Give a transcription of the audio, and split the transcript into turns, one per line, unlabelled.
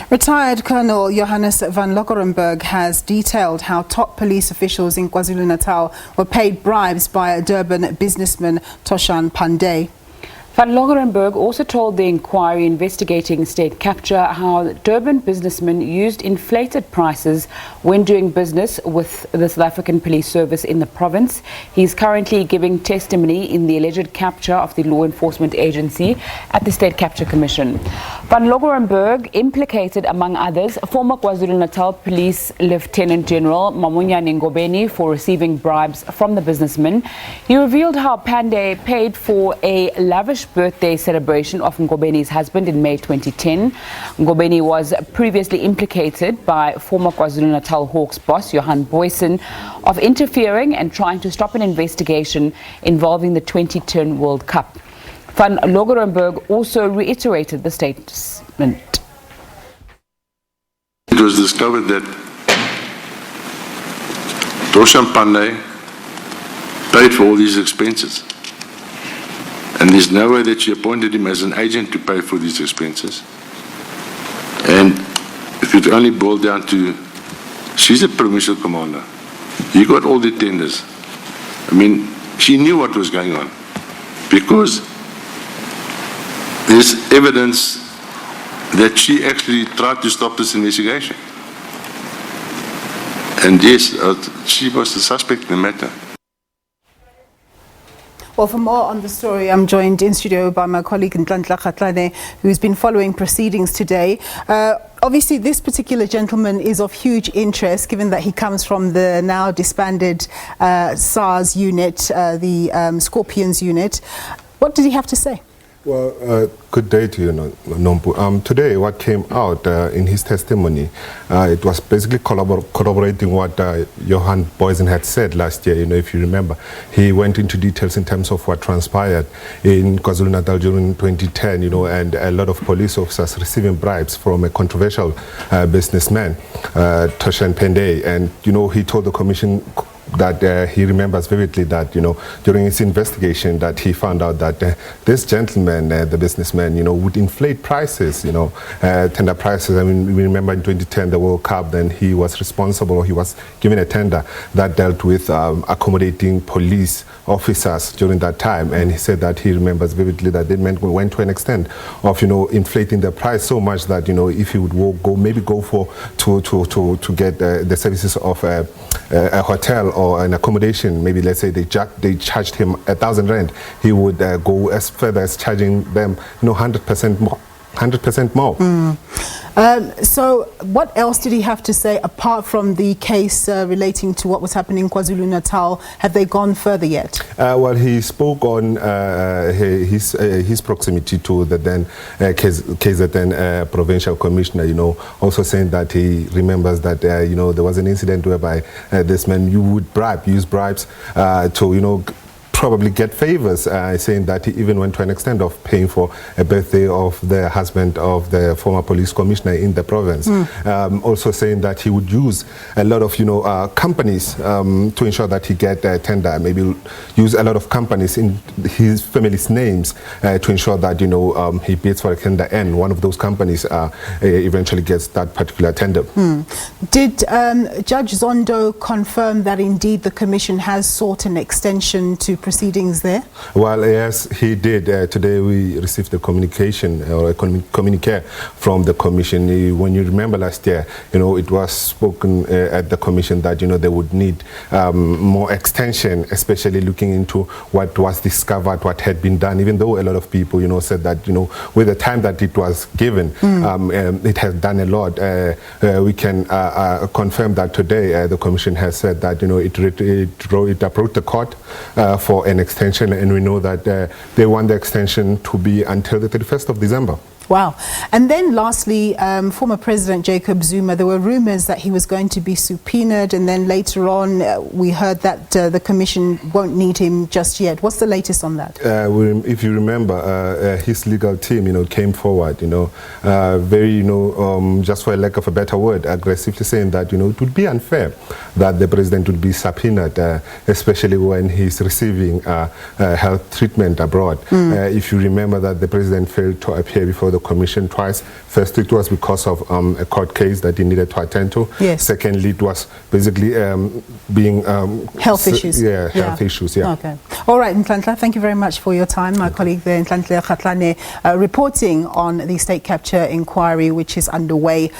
Retired Colonel Johannes Van Loggerenburg has detailed how top police officials in KwaZulu-Natal were paid bribes by a Durban businessman, Toshan Panday.
Van Loggerenburg also told the inquiry investigating state capture how Durban businessmen used inflated prices when doing business with the South African Police Service in the province. He is currently giving testimony in the alleged capture of the law enforcement agency at the State Capture Commission. Van Loggerenburg implicated, among others, former KwaZulu-Natal Police Lieutenant General Mamunyane Ngobeni for receiving bribes from the businessman. He revealed how Panday paid for a lavish birthday celebration of Ngobeni's husband in May 2010. Ngobeni was previously implicated by former KwaZulu-Natal Hawks boss Johan Boysen of interfering and trying to stop an investigation involving the 2010 World Cup. Van Loggerenburg also reiterated the statement.
It was discovered that Toshan Panday paid for all these expenses. And there's no way that she appointed him as an agent to pay for these expenses. And if it only boiled down to, she's a provincial commander. He got all the tenders. I mean, she knew what was going on because there's evidence that she actually tried to stop this investigation. And yes, she was the suspect in the matter.
Well, for more on the story, I'm joined in studio by my colleague Ntlantla Khatlane, who's been following proceedings today. Obviously, this particular gentleman is of huge interest, given that he comes from the now disbanded SARS unit, the Scorpions unit. What did he have to say?
Well, good day to you, Nompu. Today, what came out in his testimony, it was basically corroborating what Johan Boysen had said last year. If you remember, he went into details in terms of what transpired in KwaZulu-Natal during 2010, and a lot of police officers receiving bribes from a controversial businessman, Toshan Panday. And, he told the commission that he remembers vividly that, during his investigation that he found out that this gentleman, the businessman, would inflate prices, tender prices. I mean, we remember in 2010, the World Cup, then he was responsible, or he was given a tender that dealt with accommodating police officers during that time. And he said that he remembers vividly that they went to an extent of, inflating the price so much that, if he would go for to get the services of a hotel or an accommodation, maybe let's say they charged him 1,000 rand, he would go as further as charging them 100% more. 100% more.
So what else did he have to say apart from the case relating to what was happening in KwaZulu-Natal? Have they gone further yet?
Well, he spoke on his proximity to the then KZN provincial commissioner, also saying that he remembers that, there was an incident whereby this man would use bribes to, probably get favors, saying that he even went to an extent of paying for a birthday of the husband of the former police commissioner in the province. Also saying that he would use a lot of, companies to ensure that he get a tender, maybe use a lot of companies in his family's names to ensure that, he bids for a tender and one of those companies eventually gets that particular tender.
Did Judge Zondo confirm that indeed the commission has sought an extension to proceedings there?
Well, yes, he did. Today we received a communication or a communique from the commission. When you remember last year, it was spoken at the commission that, they would need more extension, especially looking into what was discovered, what had been done, even though a lot of people, said that, with the time that it was given, it has done a lot. We can confirm that today the commission has said that, it approached the court for an extension, and we know that they want the extension to be until the 31st of December.
Wow. And then lastly, former President Jacob Zuma, there were rumors that he was going to be subpoenaed, and then later on we heard that the commission won't need him just yet. What's the latest on that?
If you remember, his legal team, came forward, very, just for a lack of a better word, aggressively saying that, it would be unfair that the president would be subpoenaed, especially when he's receiving health treatment abroad. If you remember that the president failed to appear before the the commission twice. First, it was because of a court case that he needed to attend to.
Yes.
Secondly, it was basically being...
health issues.
Yeah, health issues, yeah.
Okay. All right, Nhlanhla, thank you very much for your time. My colleague there, Nhlanhla Kgatlana, reporting on the state capture inquiry which is underway.